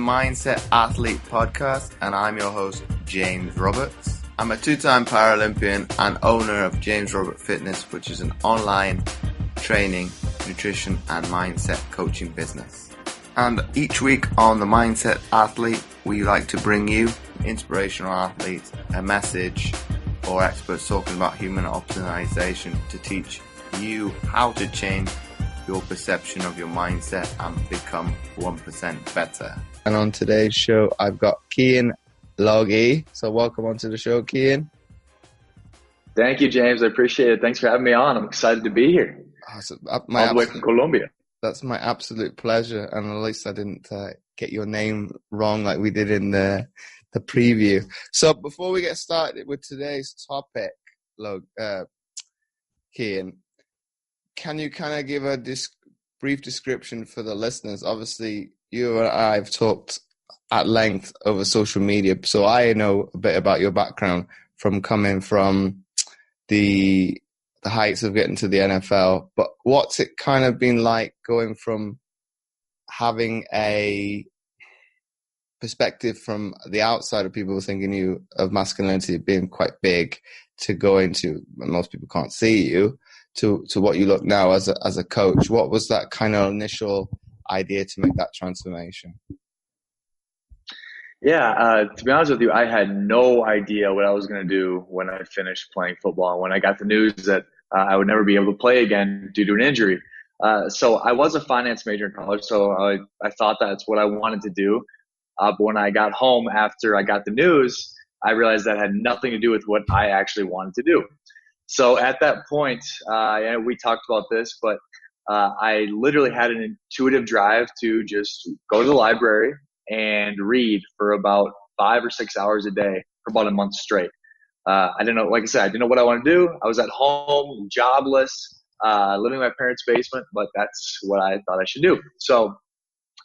Mindset Athlete podcast, and I'm your host, James Roberts. I'm a two-time Paralympian and owner of James Robert Fitness, which is an online training, nutrition, and mindset coaching business. And each week on the Mindset Athlete, we like to bring you inspirational athletes, a message, or experts talking about human optimization to teach you how to change your perception of your mindset and become 1% better. And on today's show, I've got Keyen Lage. So welcome onto the show, Keyen. Thank you, James. I appreciate it. Thanks for having me on. I'm excited to be here. All the way from Colombia. That's my absolute pleasure. And at least I didn't get your name wrong like we did in the preview. So before we get started with today's topic, Keyen, can you kind of give a brief description for the listeners? Obviously, you and I have talked at length over social media, so I know a bit about your background from coming from the heights of getting to the NFL. But what's it kind of been like going from having a perspective from the outside of people thinking you of masculinity being quite big to going to, most people can't see you, to what you look now as a coach? What was that kind of initial idea to make that transformation? Yeah, to be honest with you, I had no idea what I was going to do when I finished playing football. When I got the news that I would never be able to play again due to an injury. So I was a finance major in college, so I thought that's what I wanted to do. But when I got home after I got the news, I realized that had nothing to do with what I actually wanted to do. So at that point, and we talked about this, but I literally had an intuitive drive to just go to the library and read for about 5 or 6 hours a day for about a month straight. I didn't know, like I said, I didn't know what I wanted to do. I was at home, jobless, living in my parents' basement, but that's what I thought I should do. So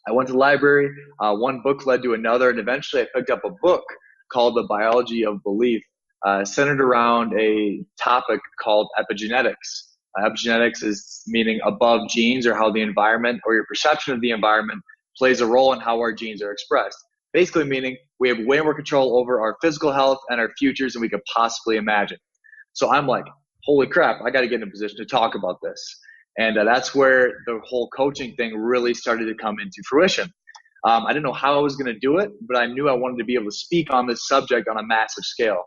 I went to the library. One book led to another, and eventually I picked up a book called The Biology of Belief, centered around a topic called epigenetics. Epigenetics is meaning above genes, or how the environment or your perception of the environment plays a role in how our genes are expressed. Basically meaning we have way more control over our physical health and our futures than we could possibly imagine. So I'm like, holy crap, I got to get in a position to talk about this. And that's where the whole coaching thing really started to come into fruition. I didn't know how I was going to do it, but I knew I wanted to be able to speak on this subject on a massive scale.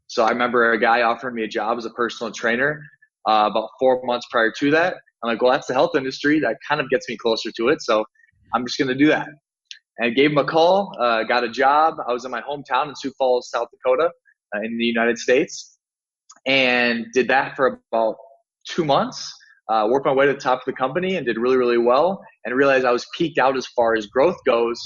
So I remember a guy offered me a job as a personal trainer about 4 months prior to that. I'm like, well, that's the health industry. That kind of gets me closer to it. So I'm just going to do that. And I gave him a call, got a job. I was in my hometown in Sioux Falls, South Dakota, in the United States, and did that for about 2 months. Worked my way to the top of the company and did really, really well, and realized I was peaked out as far as growth goes,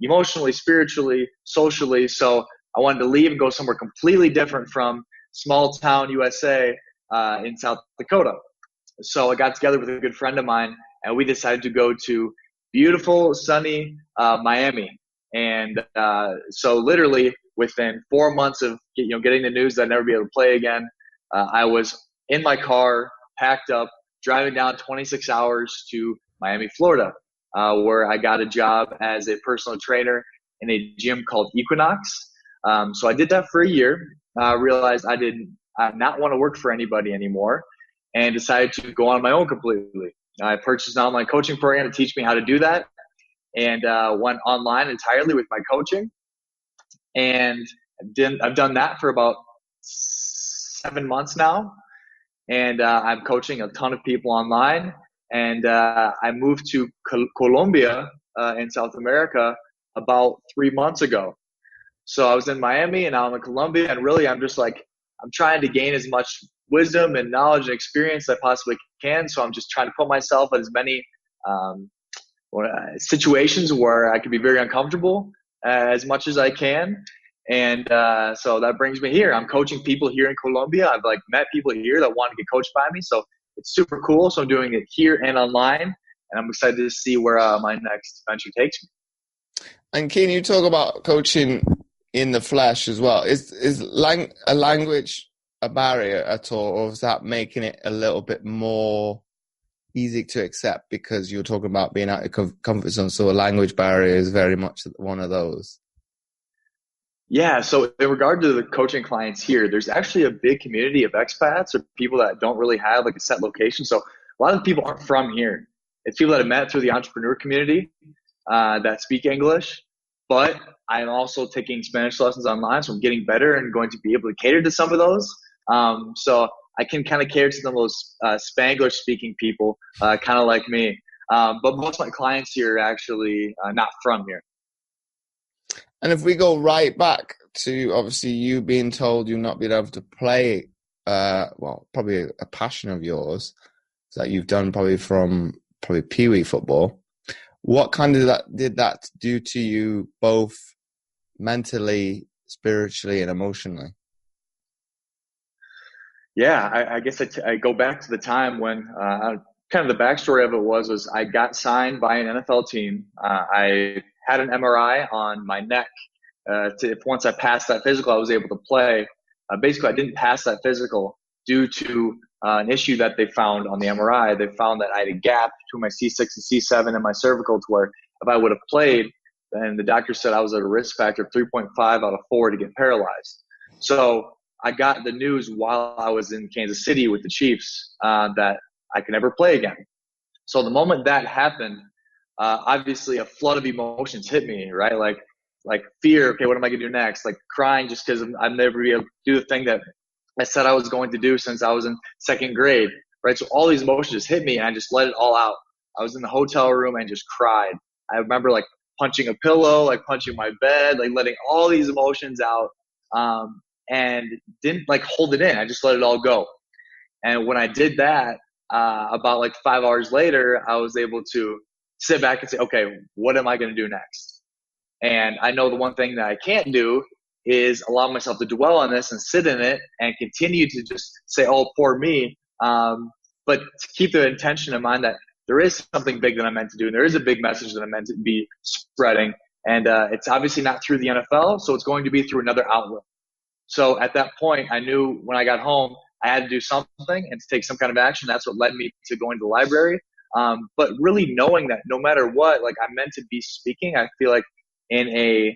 emotionally, spiritually, socially. So I wanted to leave and go somewhere completely different from small town USA in South Dakota. So I got together with a good friend of mine, and we decided to go to beautiful, sunny Miami. And so literally within 4 months of getting the news that I'd never be able to play again, I was in my car, packed up, driving down 26 hours to Miami, Florida, where I got a job as a personal trainer in a gym called Equinox. So I did that for a year. Realized I did not want to work for anybody anymore, and decided to go on my own completely. I purchased an online coaching program to teach me how to do that, and went online entirely with my coaching. And I've done that for about 7 months now. And I'm coaching a ton of people online. And I moved to Colombia in South America about 3 months ago. So I was in Miami and now I'm in Colombia. And really, I'm trying to gain as much wisdom and knowledge and experience as I possibly can. So I'm just trying to put myself in as many situations where I can be very uncomfortable as much as I can. And so that brings me here. I'm coaching people here in Colombia. I've met people here that want to get coached by me. So it's super cool. So I'm doing it here and online. And I'm excited to see where my next venture takes me. And can you talk about coaching in the flesh as well? Is a language a barrier at all, or is that making it a little bit more easy to accept because you're talking about being out of your comfort zone. So a language barrier is very much one of those. Yeah, so in regard to the coaching clients here, there's actually a big community of expats or people that don't really have like a set location. So a lot of people aren't from here. It's people that I met through the entrepreneur community that speak English. But I'm also taking Spanish lessons online, so I'm getting better and going to be able to cater to some of those. So I can kind of cater to some of those Spanglish speaking people, kind of like me. But most of my clients here are actually not from here. And if we go right back to obviously you being told you're not being able to play, probably a passion of yours that you've done probably from Pee Wee football. What kind of did that do to you both mentally, spiritually, and emotionally? Yeah, I guess I go back to the time when kind of the backstory of it was I got signed by an NFL team. I had an MRI on my neck. If once I passed that physical, I was able to play. Basically, I didn't pass that physical due to an issue that they found on the MRI. They found that I had a gap between my C6 and C7 and my cervical to where if I would have played, then the doctor said I was at a risk factor of 3.5 out of 4 to get paralyzed. So I got the news while I was in Kansas City with the Chiefs that I could never play again. So the moment that happened, obviously a flood of emotions hit me, right? Like fear. Okay, what am I going to do next? Like crying just because I'm never be able to do the thing that I said I was going to do since I was in second grade, right? So all these emotions just hit me and I just let it all out. I was in the hotel room and just cried. I remember like punching a pillow, like punching my bed, like letting all these emotions out. And didn't like hold it in. I just let it all go. And when I did that, about like 5 hours later, I was able to sit back and say, okay, what am I going to do next? And I know the one thing that I can't do is allow myself to dwell on this and sit in it and continue to just say, oh, poor me. But to keep the intention in mind that there is something big that I'm meant to do. And there is a big message that I'm meant to be spreading. And it's obviously not through the NFL. So it's going to be through another outlet. So at that point, I knew when I got home, I had to do something and to take some kind of action. That's what led me to going to the library. But really knowing that no matter what, like I'm meant to be speaking, I feel like in a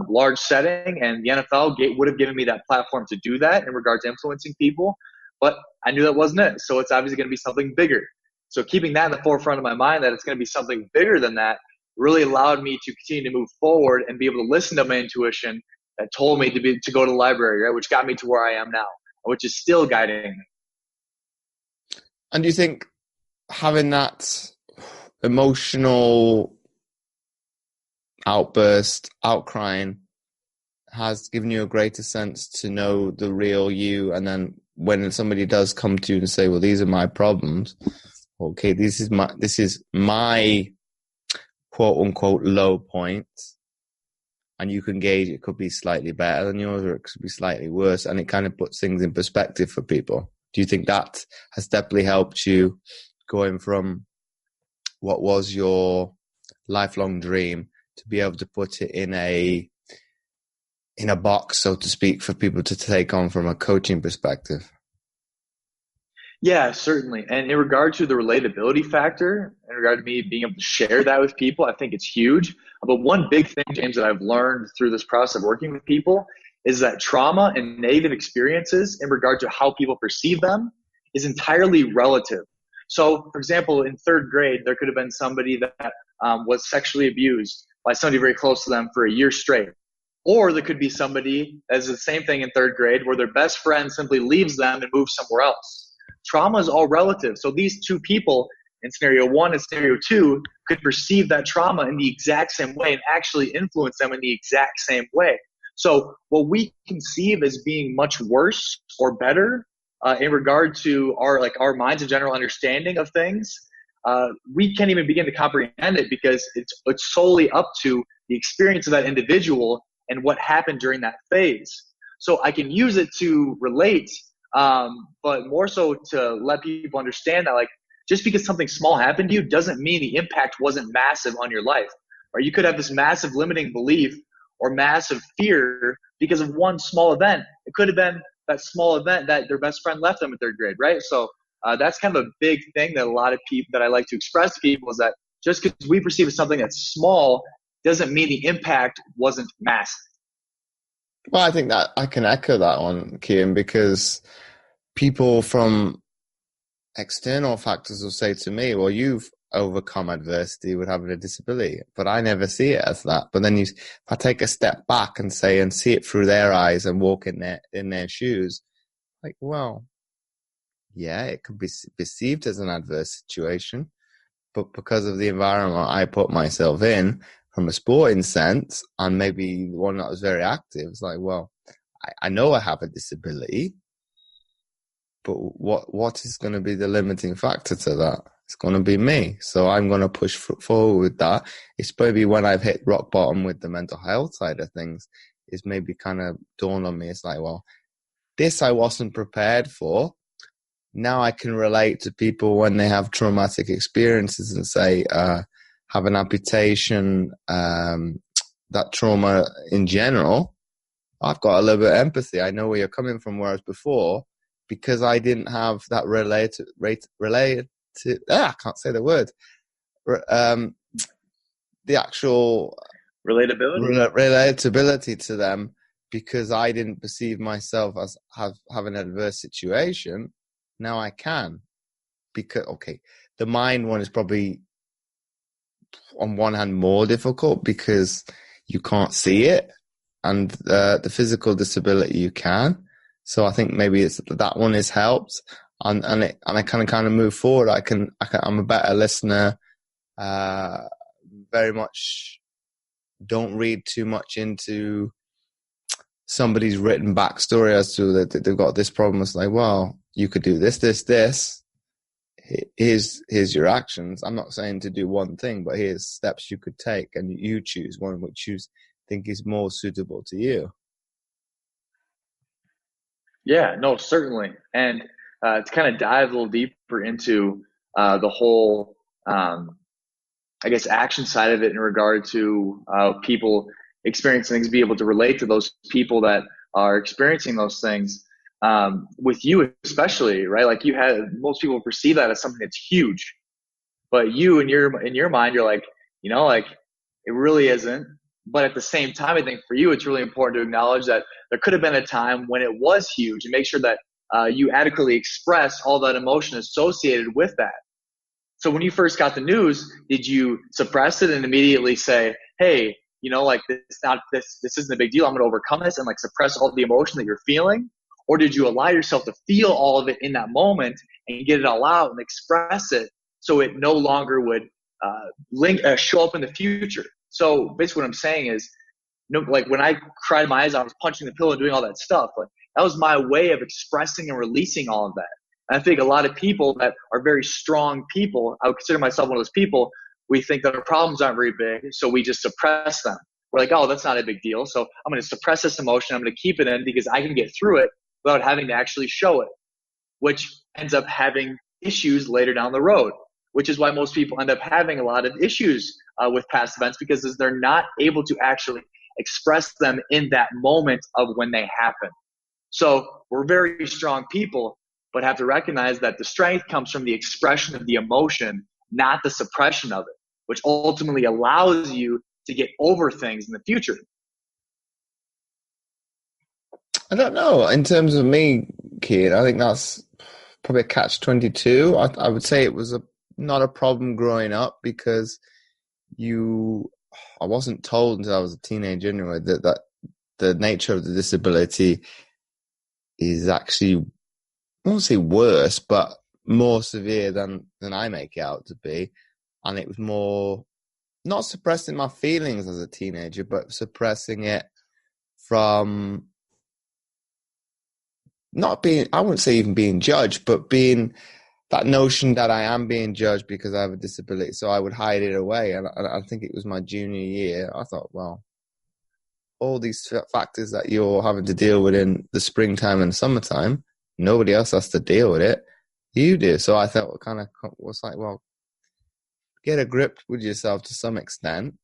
large setting, and the NFL would have given me that platform to do that in regard to influencing people. But I knew that wasn't it. So it's obviously going to be something bigger. So keeping that in the forefront of my mind that it's going to be something bigger than that really allowed me to continue to move forward and be able to listen to my intuition that told me to go to the library, right? Which got me to where I am now, which is still guiding me. And do you think having that emotional outburst, outcrying, has given you a greater sense to know the real you? And then when somebody does come to you and say, well, these are my problems, okay, this is my quote unquote low point. And you can gauge it could be slightly better than yours or it could be slightly worse. And it kind of puts things in perspective for people. Do you think that has definitely helped you going from what was your lifelong dream to be able to put it in a box, so to speak, for people to take on from a coaching perspective? Yeah, certainly. And in regard to the relatability factor, in regard to me being able to share that with people, I think it's huge. But one big thing, James, that I've learned through this process of working with people is that trauma and negative experiences in regard to how people perceive them is entirely relative. So, for example, in third grade, there could have been somebody that was sexually abused by somebody very close to them for a year straight. Or there could be somebody that's the same thing in third grade where their best friend simply leaves them and moves somewhere else. Trauma is all relative. So these two people in scenario 1 and scenario 2 could perceive that trauma in the exact same way and actually influence them in the exact same way. So what we conceive as being much worse or better in regard to our minds and general understanding of things, we can't even begin to comprehend it because it's solely up to the experience of that individual and what happened during that phase. So I can use it to relate, but more so to let people understand that, like, just because something small happened to you doesn't mean the impact wasn't massive on your life. Or you could have this massive limiting belief or massive fear because of one small event. It could have been that small event that their best friend left them in third grade, right? So That's kind of a big thing that a lot of people that I like to express to people is that just because we perceive as something that's small doesn't mean the impact wasn't massive. Well, I think that I can echo that one, Keyen, because people from external factors will say to me, well, you've overcome adversity with having a disability, but I never see it as that. But then if I take a step back and say, and see it through their eyes and walk in their shoes, like, well, yeah, it could be perceived as an adverse situation, but because of the environment I put myself in from a sporting sense, and maybe one that was very active, it's like, well, I know I have a disability, but what is going to be the limiting factor to that? It's going to be me. So I'm going to push forward with that. It's maybe when I've hit rock bottom with the mental health side of things, it's maybe kind of dawned on me. It's like, well, this I wasn't prepared for. Now I can relate to people when they have traumatic experiences and say, have an amputation, that trauma in general. I've got a little bit of empathy. I know where you're coming from, whereas before, because I didn't have that I can't say the word. The actual relatability to them, because I didn't perceive myself as having an adverse situation. Now I can, because the mind one is probably on one hand more difficult because you can't see it, and the physical disability you can. So I think maybe it's that one is helped, and I can kind of move forward. I'm a better listener. Very much don't read too much into somebody's written backstory as to that they've got this problem. It's like, well, you could do this. Here's your actions. I'm not saying to do one thing, but here's steps you could take, and you choose one which you think is more suitable to you. Yeah, no, certainly. And to kind of dive a little deeper into the whole, I guess, action side of it in regard to people experiencing things, be able to relate to those people that are experiencing those things. With you especially, right? Like most people perceive that as something that's huge, but you in your mind, you're like, like it really isn't. But at the same time, I think for you, it's really important to acknowledge that there could have been a time when it was huge, and make sure that you adequately express all that emotion associated with that. So when you first got the news, did you suppress it and immediately say, hey, like this isn't a big deal, I'm going to overcome this, and like suppress all the emotion that you're feeling? Or did you allow yourself to feel all of it in that moment and get it all out and express it so it no longer would show up in the future? So basically what I'm saying is, like when I cried my eyes out, I was punching the pillow and doing all that stuff. Like that was my way of expressing and releasing all of that. And I think a lot of people that are very strong people, I would consider myself one of those people, we think that our problems aren't very big, so we just suppress them. We're like, oh, that's not a big deal. So I'm going to suppress this emotion. I'm going to keep it in because I can get through it without having to actually show it, which ends up having issues later down the road, which is why most people end up having a lot of issues with past events, because they're not able to actually express them in that moment of when they happen. So we're very strong people, but have to recognize that the strength comes from the expression of the emotion, not the suppression of it, which ultimately allows you to get over things in the future. I don't know. In terms of me, Keyen, I think that's probably a catch-22. I would say it was not a problem growing up, because I wasn't told until I was a teenager anyway that the nature of the disability is actually, I won't say worse, but more severe than I make it out to be. And it was more not suppressing my feelings as a teenager, but suppressing it from not being, I wouldn't say even being judged, but being that notion that I am being judged because I have a disability. So I would hide it away. And I think it was my junior year. I thought, well, all these factors that you're having to deal with in the springtime and summertime, nobody else has to deal with it. You do. So I thought kind of was like, well, get a grip with yourself to some extent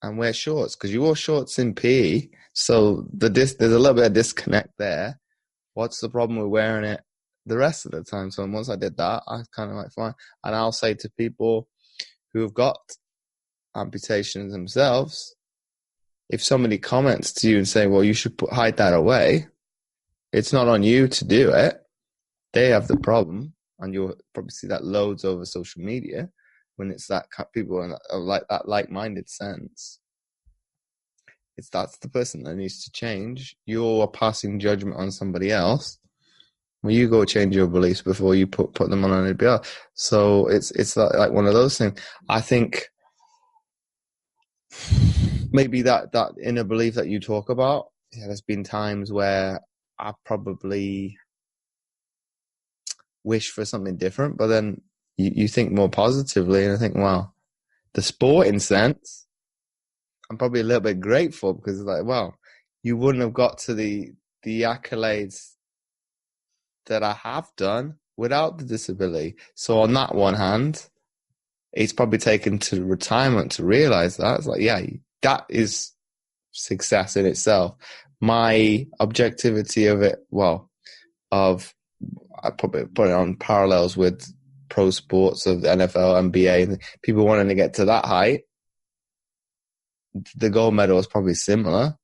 and wear shorts, because you wore shorts in PE. So there's a little bit of disconnect there. What's the problem with wearing it the rest of the time. So once I did that, I kind of like fine. And I'll say to people who have got amputations themselves, if somebody comments to you and say, well, you should hide that away, it's not on you to do it. They have the problem. And you'll probably see that loads over social media when it's that people in like that like-minded sense. That's the person that needs to change. You're passing judgment on somebody else. Well, you go change your beliefs before you put them on anybody else. So it's like one of those things. I think maybe that inner belief that you talk about, there's been times where I probably wish for something different, but then you think more positively, and I think, wow, the sporting sense, I'm probably a little bit grateful because it's like, well, you wouldn't have got to the accolades that I have done without the disability. So on that one hand, it's probably taken to retirement to realize that. It's like, yeah, that is success in itself. My objectivity of it, I probably put it on parallels with pro sports of the NFL, NBA, and people wanting to get to that height. The gold medal is probably similar.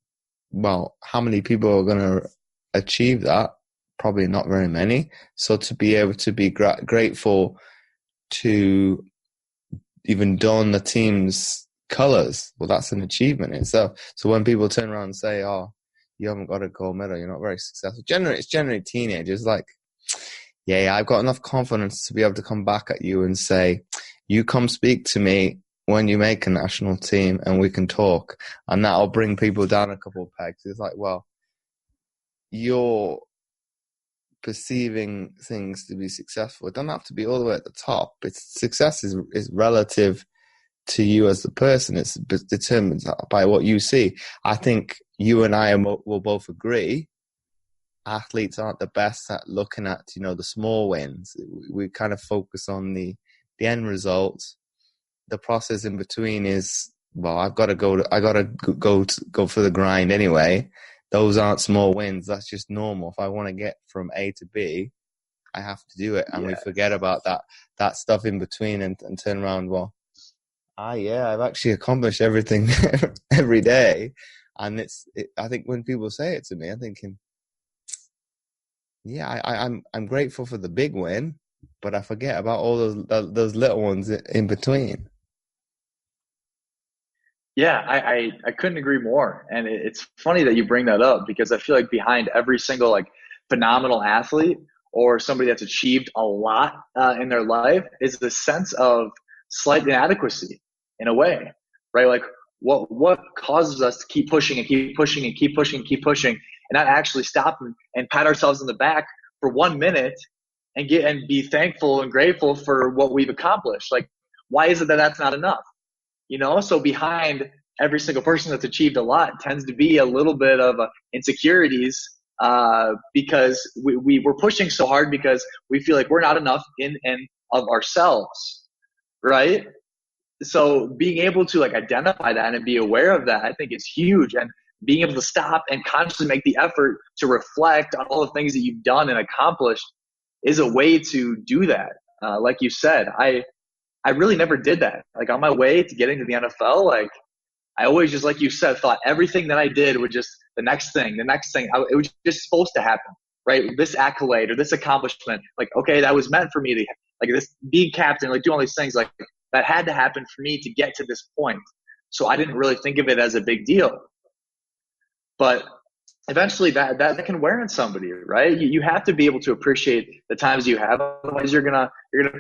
Well, how many people are going to achieve that? Probably not very many. So to be able to be grateful to even don the team's colors, well, that's an achievement in itself. So when people turn around and say, oh, you haven't got a gold medal, you're not very successful. It's generally teenagers like, yeah, I've got enough confidence to be able to come back at you and say, you come speak to me when you make a national team and we can talk. And that'll bring people down a couple of pegs. It's like, well, you're perceiving things to be successful. It doesn't have to be all the way at the top. Success is relative to you as the person. It's determined by what you see. I think you and I will both agree athletes aren't the best at looking at, the small wins. We kind of focus on the end result. The process in between is, well, I got to go for the grind anyway. Those aren't small wins. That's just normal. If I want to get from A to B, I have to do it. And we forget about that stuff in between and turn around, well, I've actually accomplished everything every day. And I think when people say it to me, I'm thinking, yeah, I'm grateful for the big win, but I forget about all those little ones in between. Yeah, I couldn't agree more. And it's funny that you bring that up because I feel like behind every single like phenomenal athlete or somebody that's achieved a lot in their life is the sense of slight inadequacy in a way, right? Like what causes us to keep pushing and keep pushing and keep pushing and keep pushing and not actually stop and pat ourselves in the back for 1 minute and be thankful and grateful for what we've accomplished. Like, why is it that that's not enough? So behind every single person that's achieved a lot tends to be a little bit of insecurities because we're pushing so hard because we feel like we're not enough in and of ourselves, right? So being able to like identify that and be aware of that, I think is huge. And being able to stop and consciously make the effort to reflect on all the things that you've done and accomplished is a way to do that. Like you said, I really never did that. Like on my way to getting to the NFL, like I always just, like you said, thought everything that I did would just the next thing. It was just supposed to happen, right? This accolade or this accomplishment, like, okay, that was meant for me to, like this being captain, like doing all these things, like that had to happen for me to get to this point. So I didn't really think of it as a big deal. But eventually that can wear on somebody, right? You have to be able to appreciate the times you have. Otherwise you're gonna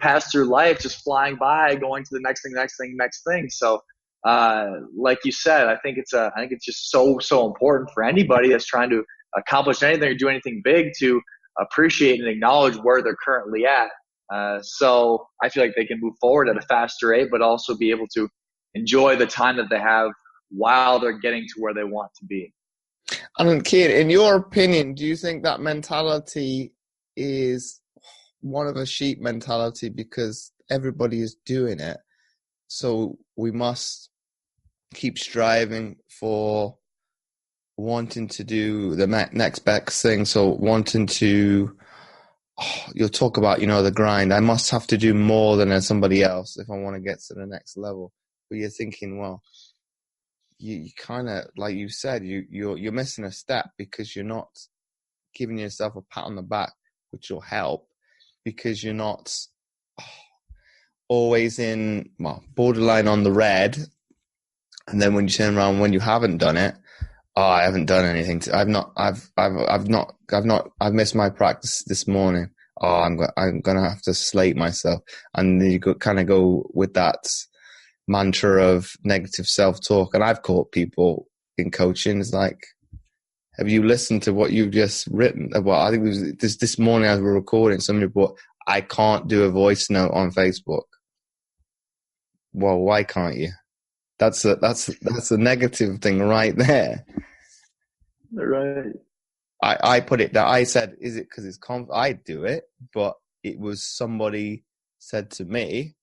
pass through life just flying by, going to the next thing. So like you said, I think it's just so important for anybody that's trying to accomplish anything or do anything big to appreciate and acknowledge where they're currently at. So I feel like they can move forward at a faster rate, but also be able to enjoy the time that they have while they're getting to where they want to be. And Keyen, in your opinion, do you think that mentality is one of a sheep mentality because everybody is doing it? So we must keep striving for wanting to do the next best thing. So wanting to you'll talk about, the grind. I must have to do more than somebody else if I want to get to the next level. But you're thinking, well, you kind of, like you said, you're missing a step because you're not giving yourself a pat on the back, which will help, because you're not always in, well, borderline on the red. And then when you turn around, when you haven't done it, I haven't done anything. I've missed my practice this morning. I'm going to have to slate myself. And then you kind of go with that mantra of negative self-talk. And I've caught people in coaching, it's like, have you listened to what you've just written? Well, I think it was this morning as we were recording, somebody brought, I can't do a voice note on Facebook. Well, why can't you? That's a negative thing right there. Right. I put it that I said, is it because it's I do it, but it was somebody said to me,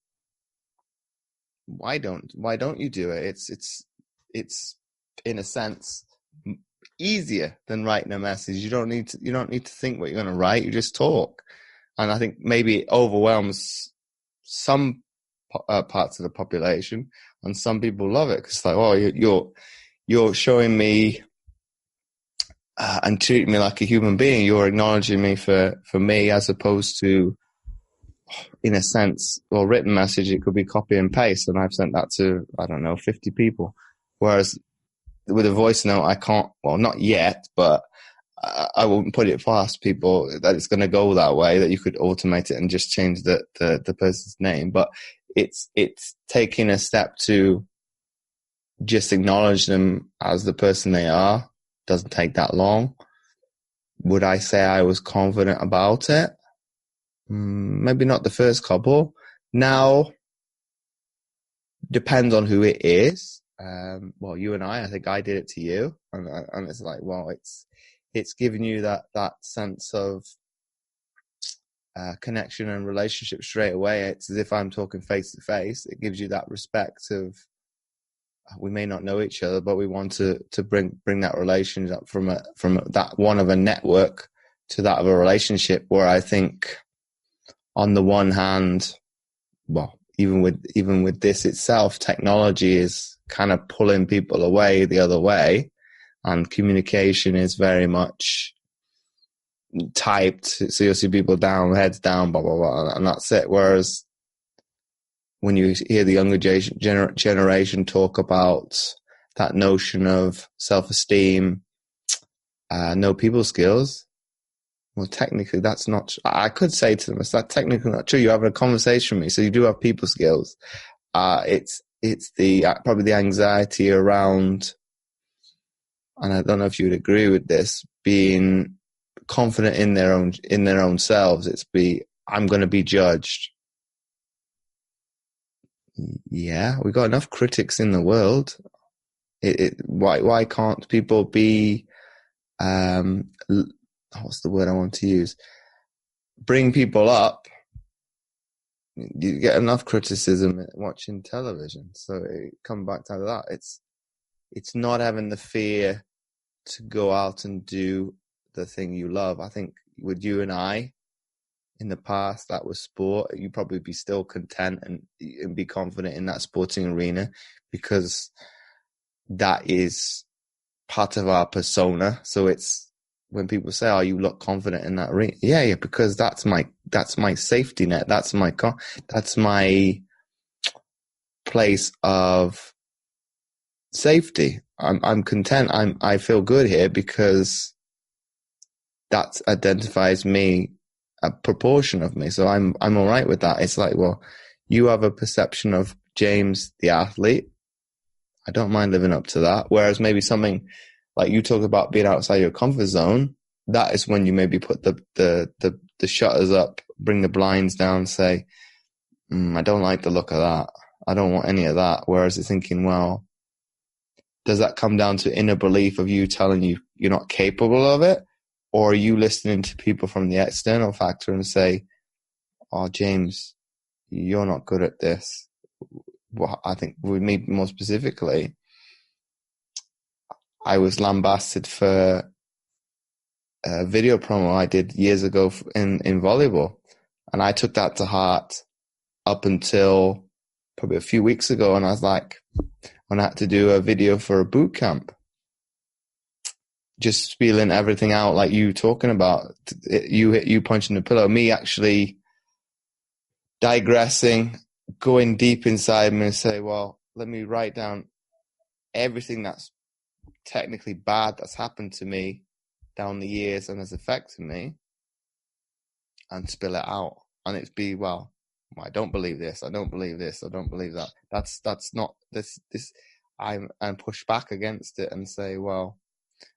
why don't you do it? It's in a sense easier than writing a message. You don't need to think what you're going to write. You just talk. And I think maybe it overwhelms some parts of the population, and some people love it because like, oh, you're showing me and treating me like a human being. You're acknowledging me for me, as opposed to, in a sense, well, written message, it could be copy and paste, and I've sent that to, I don't know, 50 people. Whereas with a voice note, I can't, well, not yet, but I wouldn't put it past people that it's going to go that way, that you could automate it and just change the person's name. But it's taking a step to just acknowledge them as the person they are. Doesn't take that long. Would I say I was confident about it? Maybe not the first couple. Now, depends on who it is. Well, you and I think I did it to you, and it's like, well, it's giving you that sense of connection and relationship straight away. It's as if I'm talking face to face. It gives you that respect of, we may not know each other, but we want to bring that relationship from that one of a network to that of a relationship, where I think on the one hand, well, even with this itself, technology is kind of pulling people away the other way, and communication is very much typed. So you'll see people down, heads down, blah, blah, blah, and that's it. Whereas when you hear the younger generation talk about that notion of self-esteem, no people skills, well, technically that's not, I could say to them, it's not technically not true. You're having a conversation with me, so you do have people skills. It's the probably the anxiety around, and I don't know if you would agree with this, being confident in their own selves. I'm going to be judged. Yeah, we've got enough critics in the world. Why can't people be, what's the word I want to use? Bring people up. You get enough criticism watching television. So it come back to that. It's not having the fear to go out and do the thing you love. I think with you and I, in the past, that was sport. You'd probably be still content and be confident in that sporting arena, because that is part of our persona. So it's when people say, "Oh, you look confident in that arena," yeah, because that's my safety net. That's my place of safety. I'm content. I feel good here because that identifies me, a proportion of me. So I'm all right with that. It's like, well, you have a perception of James the athlete. I don't mind living up to that. Whereas maybe something like you talk about being outside your comfort zone, that is when you maybe put the shutters up, bring the blinds down, say, I don't like the look of that. I don't want any of that. Whereas you're thinking, well, does that come down to inner belief of you telling you you're not capable of it? Or are you listening to people from the external factor and say, "Oh, James, you're not good at this"? Well, I think with me more specifically, I was lambasted for a video promo I did years ago in volleyball, and I took that to heart up until probably a few weeks ago, and I was like, when I had to do a video for a boot camp, just spilling everything out like you talking about, you punching the pillow, me actually digressing, going deep inside me and say, well, let me write down everything that's technically bad that's happened to me down the years and has affected me, and spill it out. And it's be, well, I don't believe this, I don't believe this, I don't believe that. That's not this. And push back against it and say, well,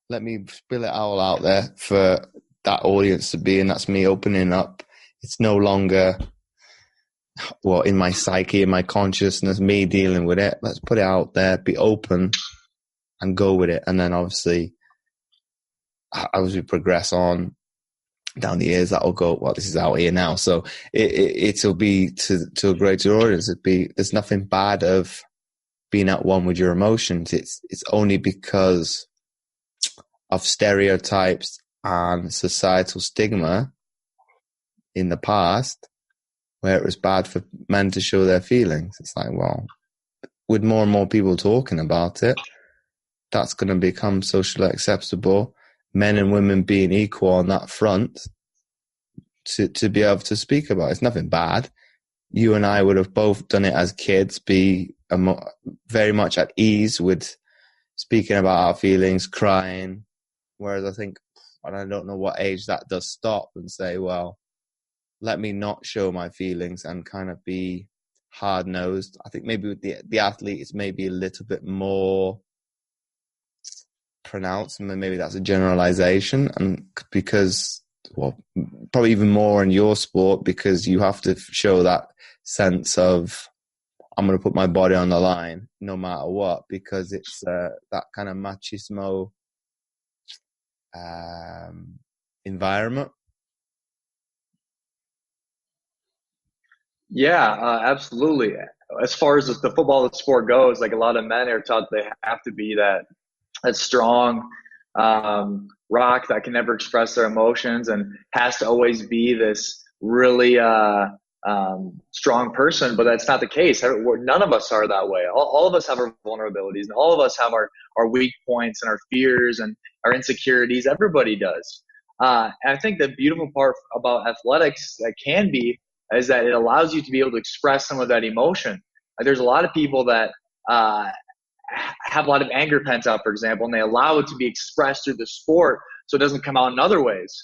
let me spill it all out there for that audience to be, and that's me opening up. It's no longer, well, in my psyche, in my consciousness, me dealing with it. Let's put it out there, be open, and go with it. And then obviously, as we progress on down the years, that'll go, well, this is out here now. So it'll be to a greater audience. There's nothing bad of being at one with your emotions. It's only because of stereotypes and societal stigma in the past where it was bad for men to show their feelings. It's like, well, with more and more people talking about it, that's going to become socially acceptable. Men and women being equal on that front to be able to speak about it. It's nothing bad. You and I would have both done it as kids, be very much at ease with speaking about our feelings, crying. Whereas I think, and I don't know what age that does stop and say, well, let me not show my feelings and kind of be hard-nosed. I think maybe with the athlete, it's maybe a little bit more pronounced, and maybe that's a generalization, and because, well, probably even more in your sport, because you have to show that sense of, I'm going to put my body on the line no matter what, because it's that kind of machismo environment. Yeah, absolutely. As far as the football sport goes, like a lot of men are taught they have to be that strong rock that can never express their emotions and has to always be this really strong person, but that's not the case. None of us are that way. All of us have our vulnerabilities, and all of us have our weak points and our fears and our insecurities. Everybody does. And I think the beautiful part about athletics that can be is that it allows you to be able to express some of that emotion. There's a lot of people that have a lot of anger pent up, for example, and they allow it to be expressed through the sport so it doesn't come out in other ways,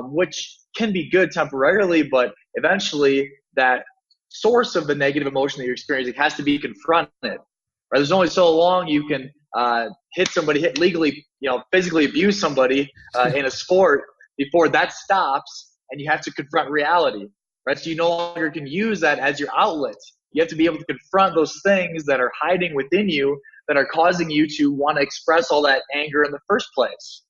which can be good temporarily, but eventually that source of the negative emotion that you're experiencing has to be confronted. Right? There's only so long you can hit somebody, legally, physically abuse somebody in a sport before that stops, and you have to confront reality. Right? So you no longer can use that as your outlet. You have to be able to confront those things that are hiding within you that are causing you to want to express all that anger in the first place.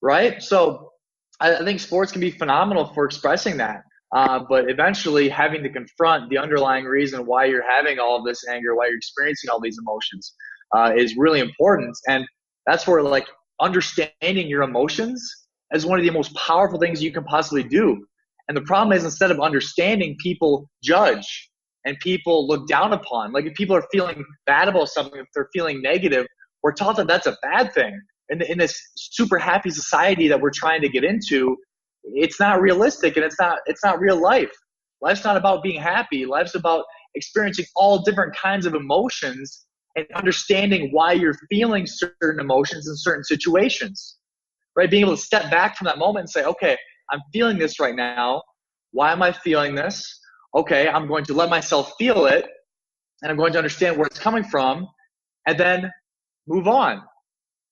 Right? So I think sports can be phenomenal for expressing that. But eventually having to confront the underlying reason why you're having all of this anger, why you're experiencing all these emotions is really important. And that's where, like, understanding your emotions is one of the most powerful things you can possibly do. And the problem is, instead of understanding, people judge and people look down upon. Like, if people are feeling bad about something, if they're feeling negative, we're taught that that's a bad thing. In this super happy society that we're trying to get into, it's not realistic, and it's not real life. Life's not about being happy. Life's about experiencing all different kinds of emotions and understanding why you're feeling certain emotions in certain situations. Right? Being able to step back from that moment and say, okay, I'm feeling this right now. Why am I feeling this? Okay, I'm going to let myself feel it, and I'm going to understand where it's coming from, and then move on.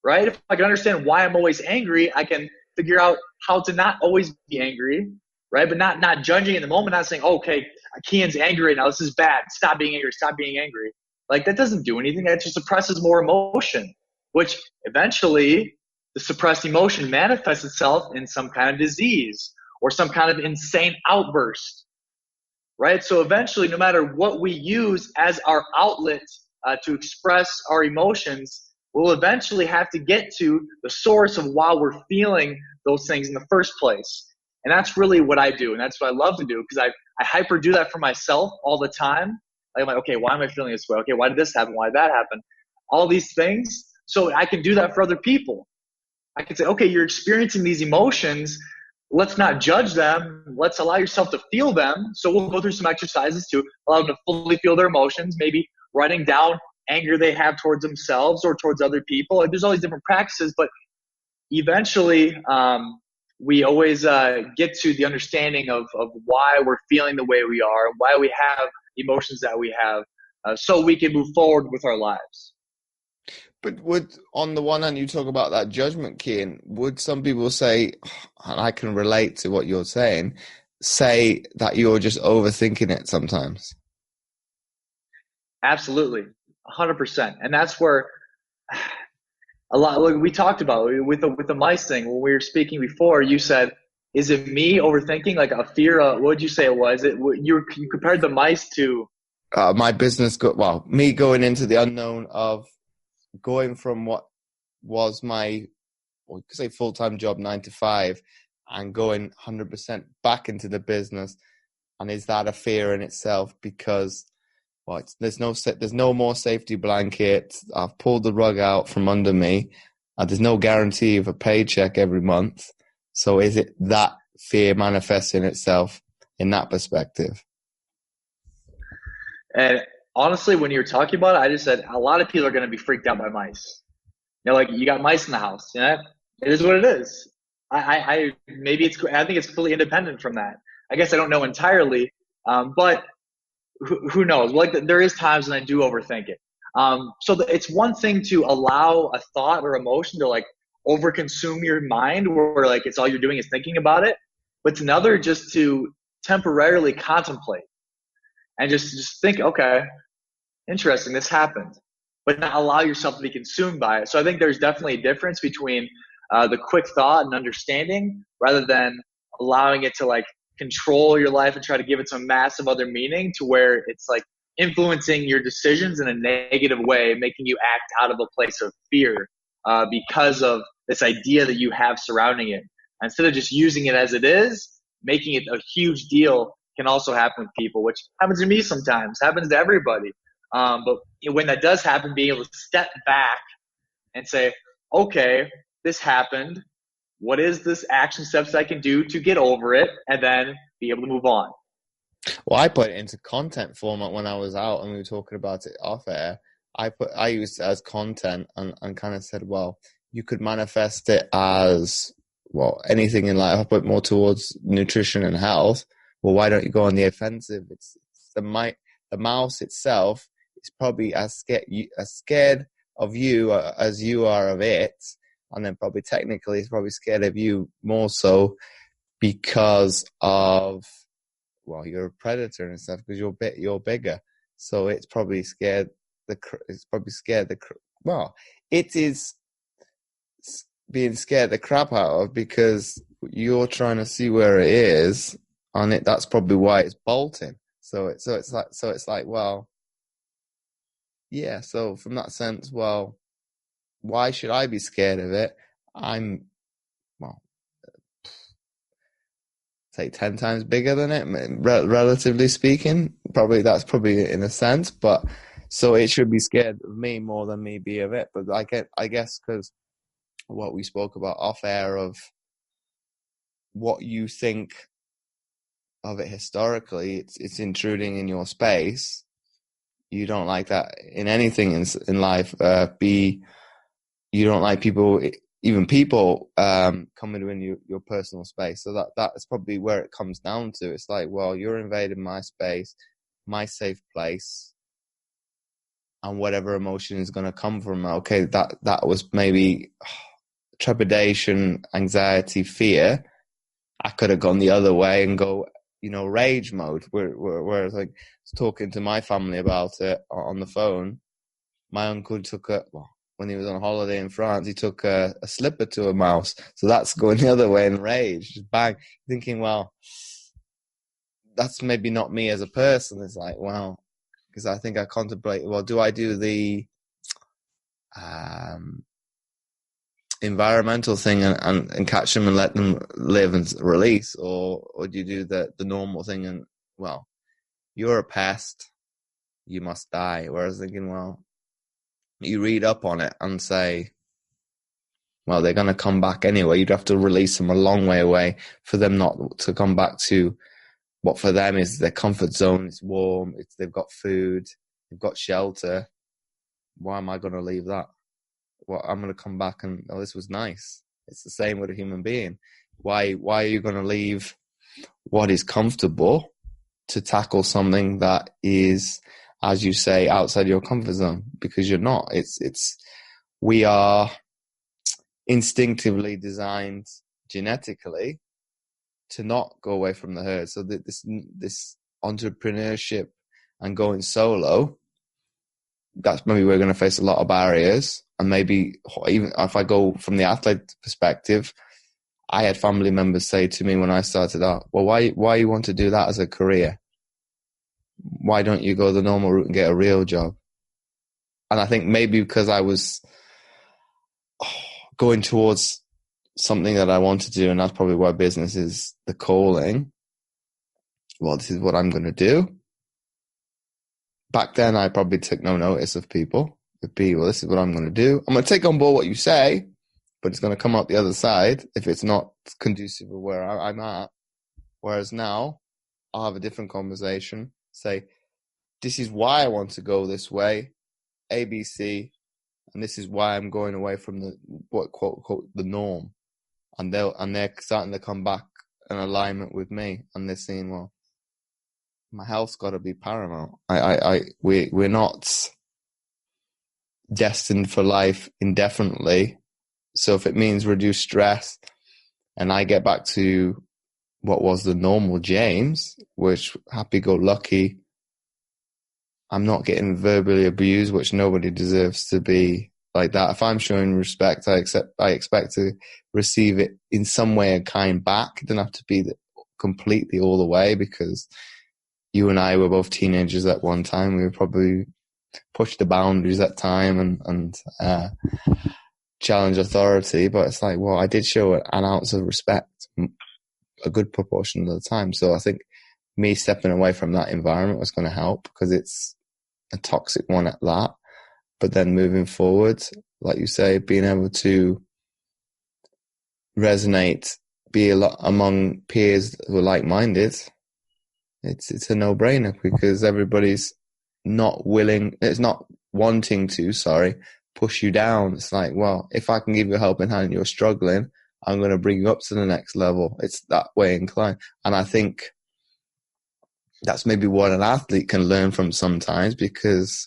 Right? If I can understand why I'm always angry, I can figure out how to not always be angry, right? But not judging in the moment, not saying, oh, okay, Keyen's angry right now, this is bad, stop being angry, stop being angry. Like, that doesn't do anything. That just suppresses more emotion, which eventually the suppressed emotion manifests itself in some kind of disease or some kind of insane outburst, right? So eventually, no matter what we use as our outlet to express our emotions, we'll eventually have to get to the source of why we're feeling those things in the first place. And that's really what I do. And that's what I love to do, because I hyper do that for myself all the time. Like, I'm like, okay, why am I feeling this way? Okay, why did this happen? Why did that happen? All these things. So I can do that for other people. I can say, okay, you're experiencing these emotions. Let's not judge them. Let's allow yourself to feel them. So we'll go through some exercises to allow them to fully feel their emotions, maybe writing down anger they have towards themselves or towards other people. Like, there's all these different practices, but eventually we always get to the understanding of why we're feeling the way we are, why we have emotions that we have, so we can move forward with our lives. But on the one hand, you talk about that judgment, Keyen, would some people say, and I can relate to what you're saying, say that you're just overthinking it sometimes? Absolutely, 100%. And that's where a lot, like we talked about with the mice thing, when we were speaking before, you said, is it me overthinking, like a fear of, what did you say it was? You compared the mice to My business, me going into the unknown of going from what was my, well, you could say full-time job, 9 to 5, and going 100% back into the business. And is that a fear in itself? Because there's no more safety blanket. I've pulled the rug out from under me. There's no guarantee of a paycheck every month. So is it that fear manifesting itself in that perspective? And honestly, when you were talking about it, I just said a lot of people are going to be freaked out by mice. Like, you got mice in the house. It is what it is. I maybe I think it's completely independent from that. I guess I don't know entirely, but who knows? Like, there is times when I do overthink it. So it's one thing to allow a thought or emotion to like overconsume your mind, where like it's all you're doing is thinking about it. But it's another just to temporarily contemplate and just think, okay, interesting, this happened, but not allow yourself to be consumed by it. So I think there's definitely a difference between the quick thought and understanding, rather than allowing it to like control your life and try to give it some massive other meaning, to where it's like influencing your decisions in a negative way, making you act out of a place of fear because of this idea that you have surrounding it. Instead of just using it as it is, making it a huge deal can also happen with people, which happens to me sometimes, happens to everybody. But when that does happen, being able to step back and say, okay, this happened. What is this action steps I can do to get over it, and then be able to move on? Well, I put it into content format when I was out and we were talking about it off air. I used it as content and kind of said, well, you could manifest it as, well, anything in life. I put more towards nutrition and health. Well, why don't you go on the offensive? It's the mouse itself is probably as scared of you as you are of it. And then probably technically it's probably scared of you more so because of, well, you're a predator and stuff, because you're bigger. So it's probably scared well, it is being scared the crap out of, because you're trying to see where it is on it. That's probably why it's bolting. So it's like, well, yeah. So from that sense, well, why should I be scared of it? I'm, well, say 10 times bigger than it, relatively speaking. That's probably in a sense, but so it should be scared of me more than me be of it. But I guess because what we spoke about off air of what you think of it historically, it's intruding in your space. You don't like that in anything in life. You don't like people, even people coming in your personal space. So that is probably where it comes down to. It's like, well, you're invading my space, my safe place, and whatever emotion is going to come from it. Okay, that was maybe trepidation, anxiety, fear. I could have gone the other way and go, rage mode. Whereas like talking to my family about it on the phone, my uncle took when he was on holiday in France, he took a slipper to a mouse. So that's going the other way in rage, just bang, thinking, well, that's maybe not me as a person. It's like, well, because I think I contemplate, well, do I do the environmental thing and catch them and let them live and release, or do you do the normal thing and, well, you're a pest, you must die? Whereas thinking, well, you read up on it and say, well, they're going to come back anyway. You'd have to release them a long way away for them not to come back to what for them is their comfort zone. It's warm, they've got food, they've got shelter. Why am I going to leave that? Well, I'm going to come back and, oh, this was nice. It's the same with a human being. Why are you going to leave what is comfortable to tackle something that is, as you say, outside your comfort zone? Because you're not. We are instinctively designed genetically to not go away from the herd. So this entrepreneurship and going solo, that's maybe we're going to face a lot of barriers. And maybe even if I go from the athlete perspective, I had family members say to me when I started out, well, why you want to do that as a career? Why don't you go the normal route and get a real job? And I think maybe because I was going towards something that I want to do, and that's probably why business is the calling. Well, this is what I'm going to do. Back then, I probably took no notice of people. It'd be, well, this is what I'm going to do. I'm going to take on board what you say, but it's going to come out the other side if it's not conducive of where I'm at. Whereas now, I'll have a different conversation. Say, this is why I want to go this way, ABC, and this is why I'm going away from the what quote unquote the norm. And they're starting to come back in alignment with me, and they're saying, well, my health's got to be paramount. We're not destined for life indefinitely. So if it means reduce stress and I get back to what was the normal James, which happy-go-lucky, I'm not getting verbally abused, which nobody deserves to be like that. If I'm showing respect, I expect to receive it in some way and kind back. It doesn't have to be completely all the way, because you and I were both teenagers at one time. We were probably push the boundaries at time and challenge authority. But it's like, well, I did show an ounce of respect a good proportion of the time. So I think me stepping away from that environment was going to help, because it's a toxic one at that. But then moving forward, like you say, being able to resonate, be a lot among peers who are like-minded, it's a no-brainer, because everybody's not willing, it's not wanting to, push you down. It's like, well, if I can give you a helping hand and you're struggling, I'm going to bring you up to the next level. It's that way inclined. And I think that's maybe what an athlete can learn from sometimes, because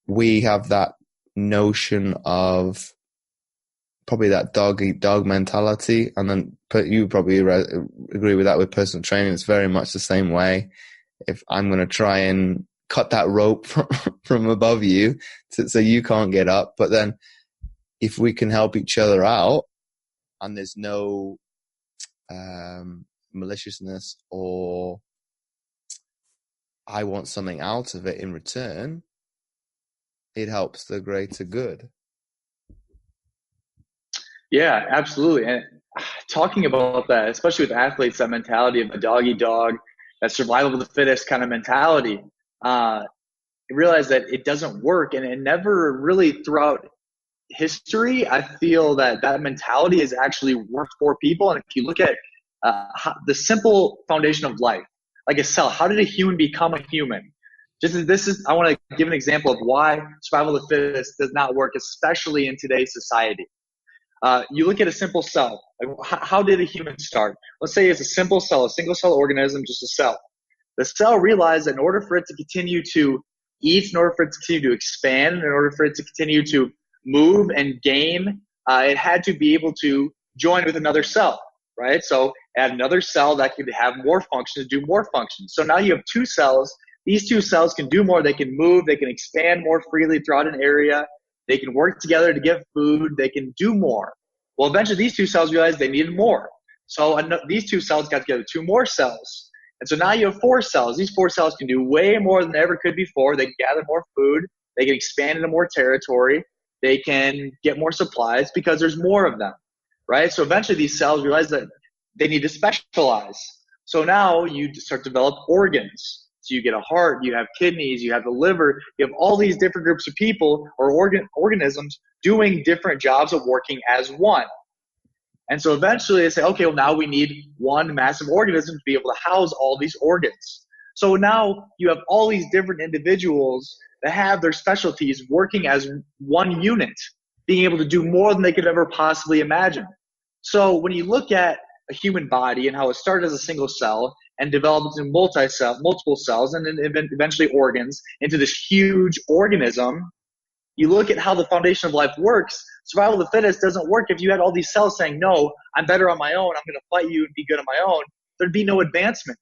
we have that notion of probably that dog-eat-dog mentality. And then you probably agree with that with personal training. It's very much the same way. If I'm going to try and cut that rope from above you so you can't get up, but then if we can help each other out and there's no maliciousness or I want something out of it in return, it helps the greater good. Yeah, absolutely. And talking about that, especially with athletes, that mentality of a dog eat dog, that survival of the fittest kind of mentality, I realize that it doesn't work. And it never really, throughout history, I feel that mentality has actually worked for people. And if you look at the simple foundation of life, like a cell, how did a human become a human? I want to give an example of why survival of the fittest does not work, especially in today's society. You look at a simple cell. How did a human start? Let's say it's a simple cell, a single cell organism, just a cell. The cell realized that in order for it to continue to eat, in order for it to continue to expand, in order for it to continue to move and gain, it had to be able to join with another cell, right? So add another cell that could have more functions, do more functions. So now you have two cells. These two cells can do more. They can move. They can expand more freely throughout an area. They can work together to get food. They can do more. Well, eventually these two cells realized they needed more. So these two cells got together, two more cells. And so now you have four cells. These four cells can do way more than they ever could before. They can gather more food. They can expand into more territory. They can get more supplies because there's more of them, right? So eventually these cells realize that they need to specialize. So now you start to develop organs. So you get a heart, you have kidneys, you have the liver, you have all these different groups of people or organisms doing different jobs of working as one. And so eventually they say, okay, well, now we need one massive organism to be able to house all these organs. So now you have all these different individuals that have their specialties working as one unit, being able to do more than they could ever possibly imagine. So when you look at a human body and how it started as a single cell and developed into multiple cells, and then eventually organs into this huge organism, you look at how the foundation of life works. Survival of the fittest doesn't work if you had all these cells saying, no, I'm better on my own, I'm going to fight you and be good on my own. There'd be no advancement.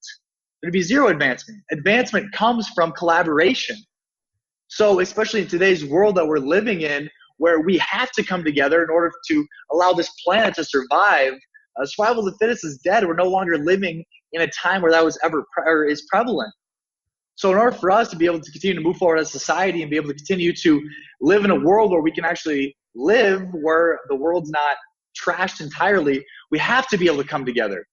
There'd be zero advancement. Advancement comes from collaboration. So especially in today's world that we're living in, where we have to come together in order to allow this planet to survive, survival of the fittest is dead. We're no longer living in a time where that was ever is prevalent. So in order for us to be able to continue to move forward as a society and be able to continue to live in a world where we can actually live, where the world's not trashed entirely, we have to be able to come together.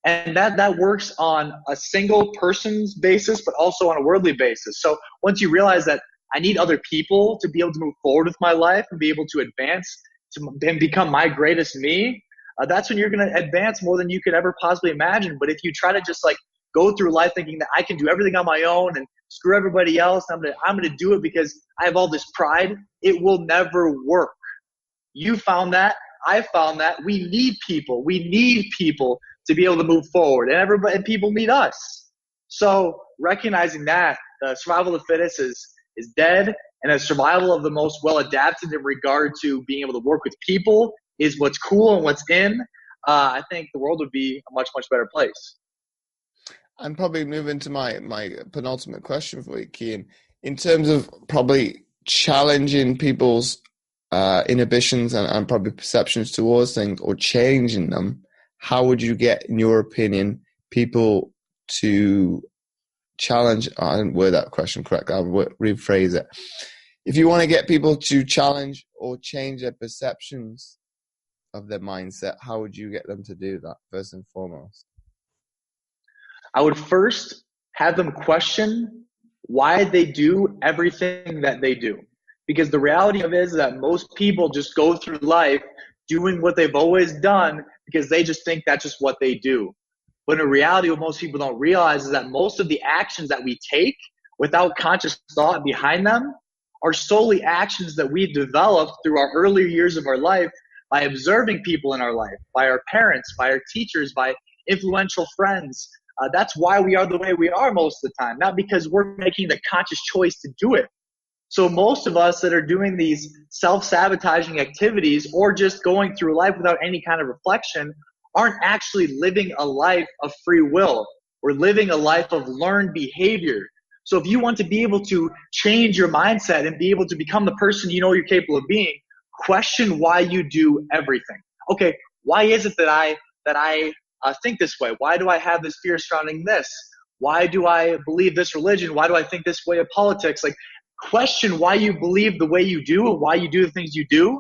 And that works on a single person's basis, but also on a worldly basis. So once you realize that I need other people to be able to move forward with my life and be able to advance and become my greatest me, that's when you're going to advance more than you could ever possibly imagine. But if you try to just go through life thinking that I can do everything on my own and screw everybody else, I'm gonna do it because I have all this pride, it will never work. You found that, I found that. We need people. We need people to be able to move forward, and people need us. So recognizing that survival of the fittest is dead, and the survival of the most well adapted in regard to being able to work with people is what's cool and what's in. I think the world would be a much, much better place. I'm probably moving to my penultimate question for you, Keyen. In terms of probably challenging people's inhibitions and probably perceptions towards things or changing them, how would you get, in your opinion, people to challenge? I didn't word that question correctly. I'll rephrase it. If you want to get people to challenge or change their perceptions of their mindset, how would you get them to do that, first and foremost? I would first have them question why they do everything that they do. Because the reality of it is that most people just go through life doing what they've always done because they just think that's just what they do. But in reality, what most people don't realize is that most of the actions that we take without conscious thought behind them are solely actions that we developed through our earlier years of our life by observing people in our life, by our parents, by our teachers, by influential friends. That's why we are the way we are most of the time, not because we're making the conscious choice to do it. So most of us that are doing these self-sabotaging activities or just going through life without any kind of reflection aren't actually living a life of free will. We're living a life of learned behavior. So if you want to be able to change your mindset and be able to become the person you know you're capable of being, question why you do everything. Okay, why is it that I think this way? Why do I have this fear surrounding this? Why do I believe this religion? Why do I think this way of politics? Question why you believe the way you do and why you do the things you do,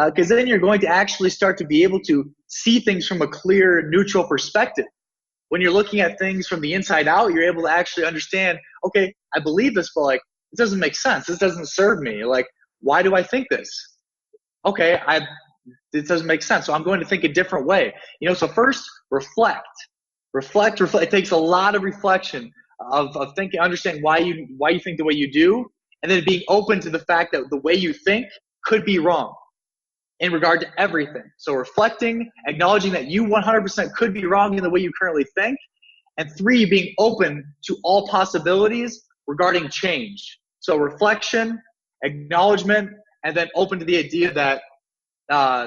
because then you're going to actually start to be able to see things from a clear, neutral perspective. When you're looking at things from the inside out, you're able to actually understand, okay, I believe this, but it doesn't make sense. This doesn't serve me. Why do I think this? Okay, it doesn't make sense. So I'm going to think a different way. So first, reflect. It takes a lot of reflection of thinking, understanding why you think the way you do, and then being open to the fact that the way you think could be wrong in regard to everything. So reflecting, acknowledging that you 100% could be wrong in the way you currently think, and 3, being open to all possibilities regarding change. So reflection, acknowledgement, and then open to the idea that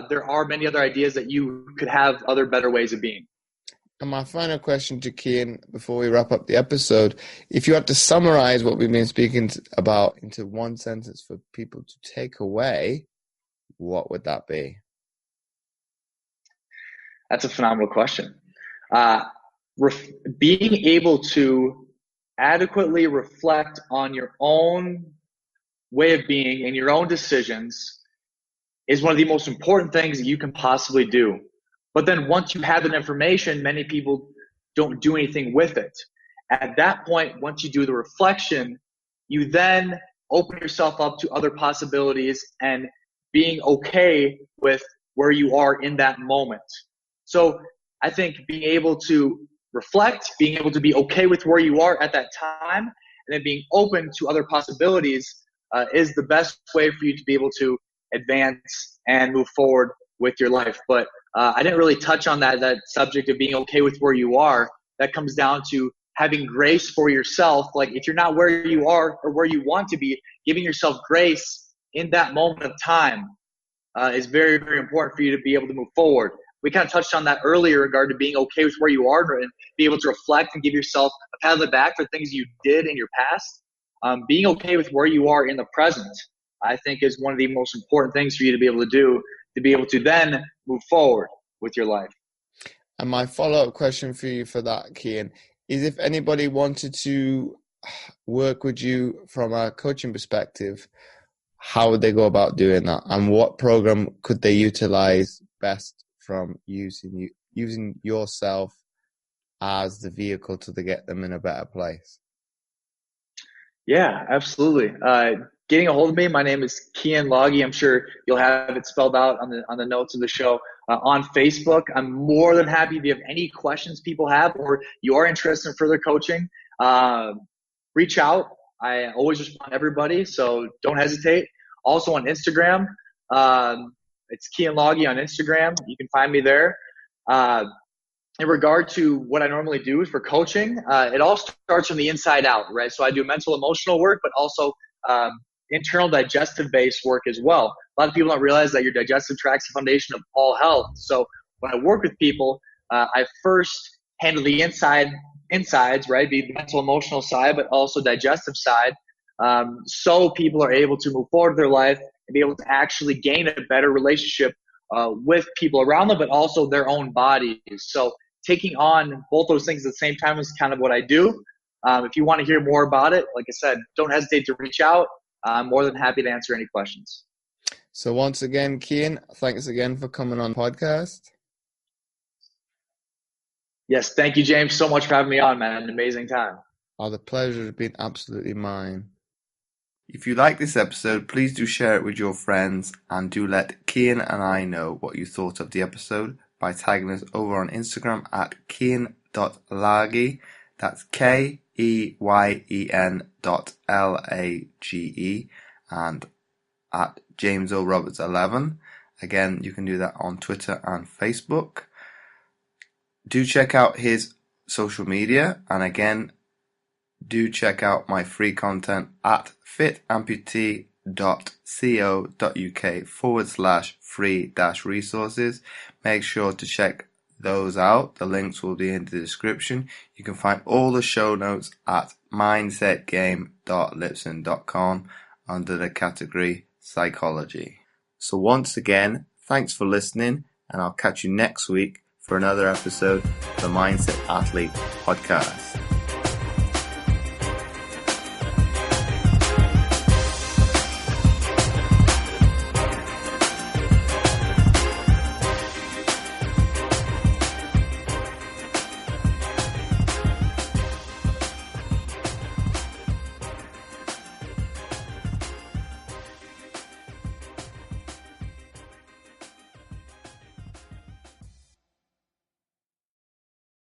there are many other ideas that you could have other better ways of being. And my final question to Keyen before we wrap up the episode, if you had to summarize what we've been speaking about into one sentence for people to take away, what would that be? That's a phenomenal question. Being able to adequately reflect on your own way of being and your own decisions is one of the most important things that you can possibly do. But then once you have that information, many people don't do anything with it. At that point, once you do the reflection, you then open yourself up to other possibilities and being okay with where you are in that moment. So I think being able to reflect, being able to be okay with where you are at that time, and then being open to other possibilities is the best way for you to be able to advance and move forward with your life. But I didn't really touch on that subject of being okay with where you are. That comes down to having grace for yourself. Like if you're not where you are or where you want to be, giving yourself grace in that moment of time is very, very important for you to be able to move forward. We kind of touched on that earlier in regard to being okay with where you are and be able to reflect and give yourself a pat on the back for things you did in your past. Being okay with where you are in the present, I think, is one of the most important things for you to be able to do, to be able to then move forward with your life. And my follow-up question for you for that, Keyen, is if anybody wanted to work with you from a coaching perspective, how would they go about doing that? And what program could they utilize best from using yourself as the vehicle to get them in a better place? Yeah, absolutely. Getting a hold of me, my name is Keyen Lage. I'm sure you'll have it spelled out on the notes of the show. On Facebook, I'm more than happy if you have any questions people have or you are interested in further coaching. Reach out. I always respond to everybody, so don't hesitate. Also on Instagram, it's Keyen Lage on Instagram. You can find me there. In regard to what I normally do for coaching, it all starts from the inside out, right? So I do mental, emotional work, but also internal digestive based work as well. A lot of people don't realize that your digestive tract is the foundation of all health. So when I work with people, I first handle the insides, right? Be the mental, emotional side, but also digestive side. So people are able to move forward in their life and be able to actually gain a better relationship with people around them, but also their own bodies. So taking on both those things at the same time is kind of what I do. If you want to hear more about it, like I said, don't hesitate to reach out. I'm more than happy to answer any questions. So once again, Keyen, thanks again for coming on the podcast. Yes, thank you, James, so much for having me on, man. An amazing time. Oh, the pleasure has been absolutely mine. If you like this episode, please do share it with your friends and do let Keyen and I know what you thought of the episode by tagging us over on Instagram at keyen.lage. That's KEYEN.LAGE and at James O. Roberts 11. Again, you can do that on Twitter and Facebook. Do check out his social media, and again, do check out my free content at fitamputee.co.uk/free-resources. Make sure to check those out. The links will be in the description. You can find all the show notes at mindsetgame.libsyn.com under the category Psychology. So once again, thanks for listening, and I'll catch you next week for another episode of the Mindset Athlete Podcast.